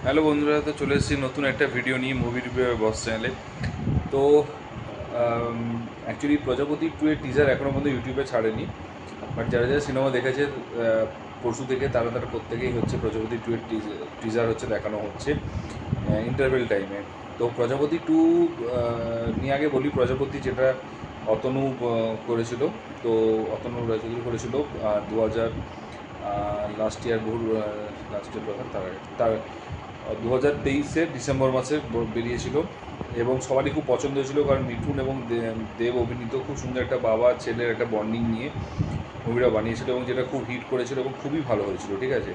Hello বন্ধুরা, তো চলে এসেছি নতুন একটা ভিডিও নিয়ে মুভি রিভিউ বস চ্যানেলে। তো অ্যাকচুয়ালি প্রজাপতি 2 এর টিজার এখনও পর্যন্ত ইউটিউবে ছাড়েনি, বাট যারা যারা সিনেমা দেখেছে পরশু থেকে তারা তারা প্রত্যেকেই হচ্ছে প্রজাপতি 2 এর টিজার হচ্ছে দেখানো হচ্ছে ইন্টারভেল টাইমে। তো প্রজাপতি 2 নিয়ে আগে বলি, প্রজাপতি যেটা অতনু করেছিল, তো অতনু রাজচৌধুরী করেছিল 2000 লাস্ট ইয়ার, বহু লাস্ট ইয়ার কথা, তার 2023-এর ডিসেম্বর মাসে বেরিয়েছিল এবং সবারই খুব পছন্দ হয়েছিল, কারণ মিঠুন এবং দেব অভিনীত খুব সুন্দর একটা বাবা ছেলের একটা বন্ডিং নিয়ে মুভিটা বানিয়েছিল এবং যেটা খুব হিট করেছিল এবং খুবই ভালো হয়েছিল। ঠিক আছে,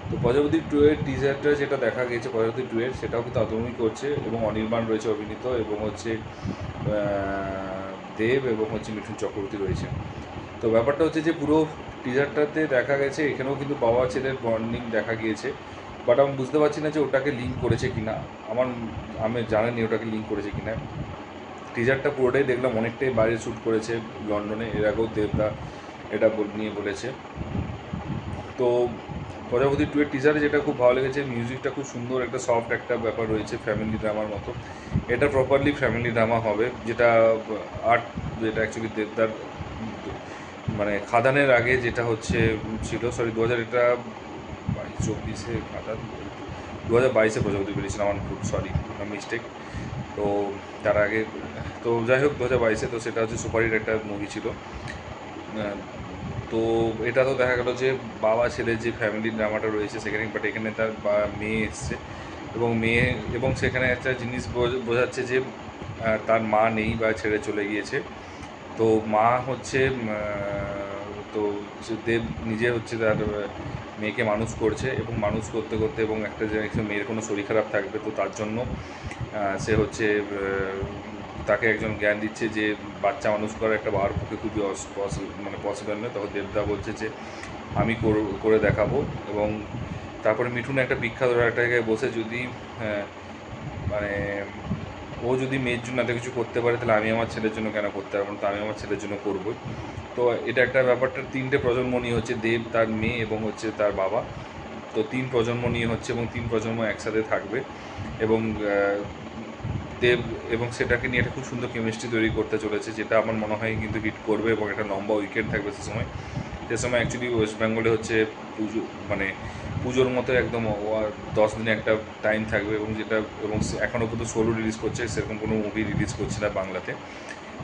তো প্রজাপতি 2 এর টিজারটা যেটা দেখা গেছে প্রজাপতি 2 এর, সেটাও কিন্তু আতঙ্কই করছে এবং অনির্বাণ রয়েছে অভিনীত, এবং হচ্ছে দেব এবং হচ্ছে মিঠুন চক্রবর্তী রয়েছে। তো ব্যাপারটা হচ্ছে যে পুরো টিজারটাতে দেখা গেছে এখানেও কিন্তু বাবা ছেলের বন্ডিং দেখা গিয়েছে, বাট আমি বুঝতে পারছি না যে ওটাকে লিঙ্ক করেছে কিনা। আমি জানিনি ওটাকে লিঙ্ক করেছে কিনা। টিজারটা পুরোটাই দেখলাম অনেকটাই বাইরে শ্যুট করেছে, লন্ডনে, এর আগেও দেবদা এটা নিয়ে বলেছে। তো প্রজাপতি 2 এর টিজারে যেটা খুব ভালো লেগেছে, মিউজিকটা খুব সুন্দর, একটা সফট একটা ব্যাপার রয়েছে, ফ্যামিলি ড্রামার মতো। এটা প্রপারলি ফ্যামিলি ড্রামা হবে, যেটা আর্ট, যেটা অ্যাকচুয়ালি দেবদার মানে খাদানের আগে যেটা হচ্ছে ছিল, সরি 2000, এটা 22-24-এ খাদান, 2022-এ প্রজাপতি বেরিয়েছিল, আমার খুব সরি মিস্টেক। তো তার আগে, তো যাই হোক 2022-এ, তো সেটা হচ্ছে সুপারহিট একটা মুভি ছিল। তো এটা তো দেখা গেল যে বাবা ছেলের যে ফ্যামিলি ড্রামাটা রয়েছে সেখানে, বাট এখানে তার মেয়ে এসছে এবং সেখানে একটা জিনিস বোঝাচ্ছে যে তার মা নেই বা ছেড়ে চলে গিয়েছে। তো মা হচ্ছে তো দেব নিজে হচ্ছে তার মেয়েকে মানুষ করছে, এবং মানুষ করতে করতে এবং একটা যে মেয়ের কোনো শরীর খারাপ থাকবে, তো তার জন্য সে হচ্ছে তাকে একজন জ্ঞান দিচ্ছে যে বাচ্চা মানুষ করা একটা বাবার পক্ষে খুবই মানে পসিবল নয়। তখন দেবদা বলছে যে আমি করে দেখাবো। এবং তারপরে মিঠুন একটা বিখ্যাত একটা জায়গায় বসে, যদি মানে ও যদি মেয়ের জন্য এত কিছু করতে পারে, তাহলে আমি আমার ছেলের জন্য কেন করতে পারবো না, তো আমি আমার ছেলের জন্য করবই। তো এটা একটা ব্যাপারটা 3টে প্রজন্ম নিয়ে হচ্ছে, দেব, তার মেয়ে এবং হচ্ছে তার বাবা। তো 3 প্রজন্ম নিয়ে হচ্ছে এবং 3 প্রজন্ম একসাথে থাকবে, এবং দেব এবং সেটাকে নিয়ে একটা খুব সুন্দর কেমিস্ট্রি তৈরি করতে চলেছে, যেটা আমার মনে হয় কিন্তু হিট করবে এবং একটা লম্বা উইকেন্ড থাকবে সে সময় অ্যাকচুয়ালি ওয়েস্ট বেঙ্গলে হচ্ছে পুজো, মানে পুজোর মতো একদম 10 দিনে একটা টাইম থাকবে, এবং এখনও পর্যন্ত সোলো রিলিজ করছে, সেরকম কোনো মুভি রিলিজ করছে না বাংলাতে।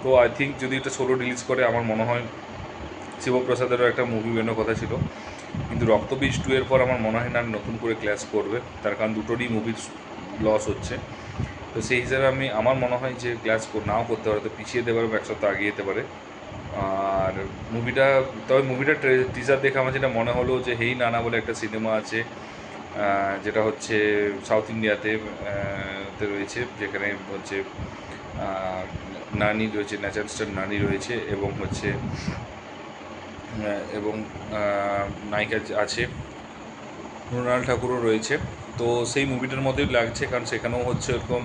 তো আই থিঙ্ক যদি এটা সোলো রিলিজ করে, আমার মনে হয় শিবপ্রসাদেরও একটা মুভি বেরোনোর কথা ছিল, কিন্তু রক্তবীজ 2 এর পর আমার মনে হয় না নতুন করে ক্লাস করবে, তার কারণ দুটোরই মুভির লস হচ্ছে। তো সেই হিসাবে আমার মনে হয় যে ক্লাস নাও করতে পারে, তো পিছিয়ে যেতে পারে, এক সপ্তাহ আগিয়ে যেতে পারে। আর তবে মুভিটার টিজার দেখে আমার যেটা মনে হলো যে হেই নানা বলে একটা সিনেমা আছে, যেটা হচ্ছে সাউথ ইন্ডিয়াতে রয়েছে, যেখানে হচ্ছে নানি রয়েছে, ন্যাচারাল স্টার নানি রয়েছে, এবং হচ্ছে এবং নায়িকা আছে মৃণাল ঠাকুরও রয়েছে। তো সেই মুভিটার মধ্যেই লাগছে, কারণ সেখানেও হচ্ছে এরকম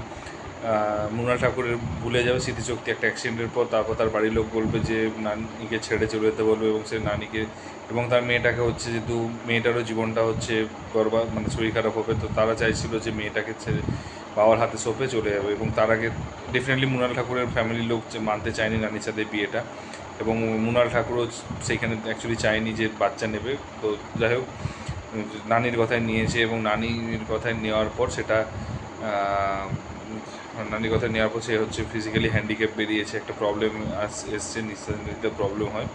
মৃণাল ঠাকুরের ভুলে যাবে স্মৃতিশক্তি একটা অ্যাক্সিডেন্টের পর, তারপর তার বাড়ির লোক বলবে যে নানিকে ছেড়ে চলে যেতে বলবে, এবং সে নানিকে এবং তার মেয়েটাকে হচ্ছে, যেহেতু মেয়েটারও জীবনটা হচ্ছে বরবাদ, মানে শরীর খারাপ হবে, তো তারা চাইছিল যে মেয়েটাকে ছেড়ে বাবার হাতে সঁপে চলে যাবে, এবং তার আগে ডেফিনেটলি মৃণাল ঠাকুরের ফ্যামিলির লোক মানতে চায়নি নানির সাথে বিয়েটা, এবং মৃণাল ঠাকুরও সেইখানে অ্যাকচুয়ালি চায়নি যে বাচ্চা নেবে। তো যাই হোক, নানির কথায় নিয়েছে, এবং নানির কথায় নেওয়ার পর সেটা নানির কথায় নেওয়ার পর সে হচ্ছে ফিজিক্যালি হ্যান্ডিক্যাপ বেরিয়েছে, একটা প্রবলেম এসছে, নিঃশ্বাস নিতে প্রবলেম হয়।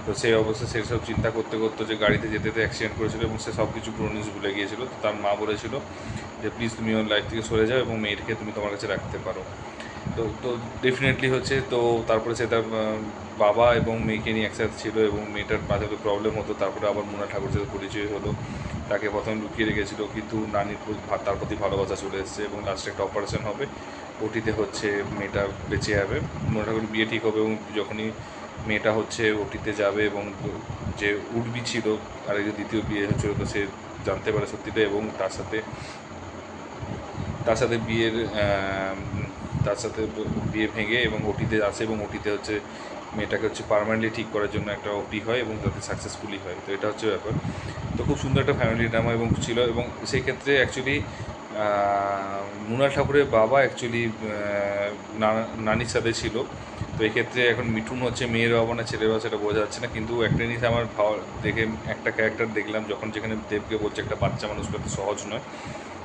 তো সেই অবস্থায় সেসব চিন্তা করতে করতে যে গাড়িতে যেতে যেতে অ্যাক্সিডেন্ট করেছিল, এবং সে সব কিছু পুরো নিউজ ভুলে গিয়েছিল। তো তার মা বলেছিল যে প্লিজ তুমি ওর লাইফ থেকে সরে যাও এবং মেয়েটাকে তুমি তোমার কাছে রাখতে পারো। তো তো ডেফিনেটলি হচ্ছে, তো তারপরে সে তার বাবা এবং মেয়েকে নিয়ে একসাথে ছিল, এবং মেয়েটার মাঝে প্রবলেম হতো, তারপরে আবার মুনা ঠাকুর সাথে পরিচয় হলো। তাকে প্রথমে লুকিয়ে রেখেছিল, কিন্তু নানির তার প্রতি ভালোবাসা চলে এসেছে, এবং লাস্টে একটা অপারেশন হবে, ওটিতে হচ্ছে মেয়েটা বেঁচে যাবে, মুনা ঠাকুর বিয়ে ঠিক হবে। এবং যখনই মেয়েটা হচ্ছে ওটিতে যাবে, এবং যে উর্বি ছিল আর এই যে দ্বিতীয় বিয়ে হচ্ছিল, তো সে জানতে পারে সত্যিটা, এবং তার সাথে বিয়ে ভেঙে এবং ওটিতে আসে, এবং ওটিতে হচ্ছে মেয়েটাকে হচ্ছে পার্মানেন্টলি ঠিক করার জন্য একটা ওটি হয়, এবং তাতে সাকসেসফুলি হয়। তো এটা হচ্ছে ব্যাপার। তো খুব সুন্দর একটা ফ্যামিলি ড্রামা এবং ছিল, এবং সেই ক্ষেত্রে অ্যাকচুয়ালি মৃণাল ঠাকুরের বাবা অ্যাকচুয়ালি নানির সাথে ছিল। তো এক্ষেত্রে এখন মিঠুন হচ্ছে মেয়ের বাবা না ছেলের বাবা সেটা বোঝা যাচ্ছে না, কিন্তু একটা জিনিস আমার দেখে একটা ক্যারেক্টার দেখলাম যখন যেখানে দেবকে বলছে একটা বাচ্চা মানুষ করতে সহজ নয়,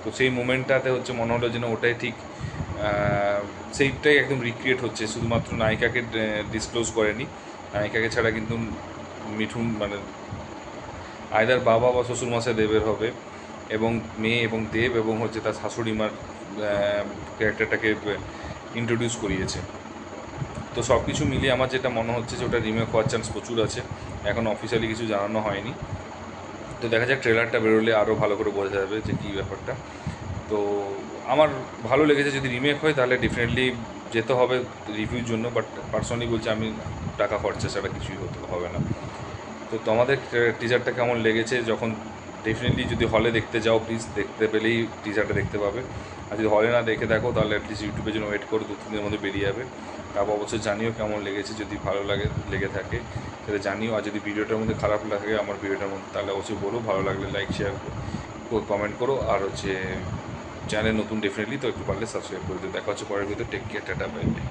তো সেই মোমেন্টটাতে হচ্ছে মনে হলো যেন ওটাই ঠিক সেইটাই একদম রিক্রিয়েট হচ্ছে। শুধুমাত্র নায়িকাকে ডিসক্লোজ করেনি, নায়িকাকে ছাড়া কিন্তু মিঠুন মানে আয়দার বাবা বা শ্বশুরমশাই দেবের হবে, এবং মেয়ে এবং দেব এবং হচ্ছে তার শাশুড়ি মার ক্যারেক্টারটাকে ইন্ট্রোডিউস করিয়েছে। তো সব কিছু মিলিয়ে আমার যেটা মনে হচ্ছে যে ওটা রিমেক হওয়ার চান্স প্রচুর আছে, এখন অফিসিয়ালি কিছু জানানো হয়নি। তো দেখা যাক, ট্রেলারটা বেরোলে আরও ভালো করে বোঝা যাবে যে কী ব্যাপারটা। তো আমার ভালো লেগেছে, যদি রিমেক হয় তাহলে ডেফিনেটলি যেতে হবে রিভিউর জন্য, বাট পার্সোনালি বলছি আমি টাকা খরচা ছাড়া কিছুই হবে না। তো তোমাদের টিজারটা কেমন লেগেছে? যখন ডেফিনেটলি যদি হলে দেখতে যাও প্লিজ দেখতে পেলেই টিজারটা দেখতে পাবে, আর যদি হলে না দেখে থাকো তাহলে অ্যাটলিস্ট ইউটিউবের জন্য ওয়েট করো, 2-3 দিনের মধ্যে বেরিয়ে যাবে। তারপর অবশ্যই জানিও কেমন লেগেছে, যদি ভালো লেগে থাকে সেটা জানিও। আর যদি ভিডিওটার মধ্যে খারাপ লাগে আমার ভিডিওটার মধ্যে তাহলে অবশ্যই বলো, ভালো লাগলে লাইক শেয়ার কমেন্ট করো। আর হচ্ছে চ্যানেল নতুন ডেফিনেটলি তো একটু পারলে সাবস্ক্রাইব করে দিও। দেখা হচ্ছে পরের video, take care, tata, bye by.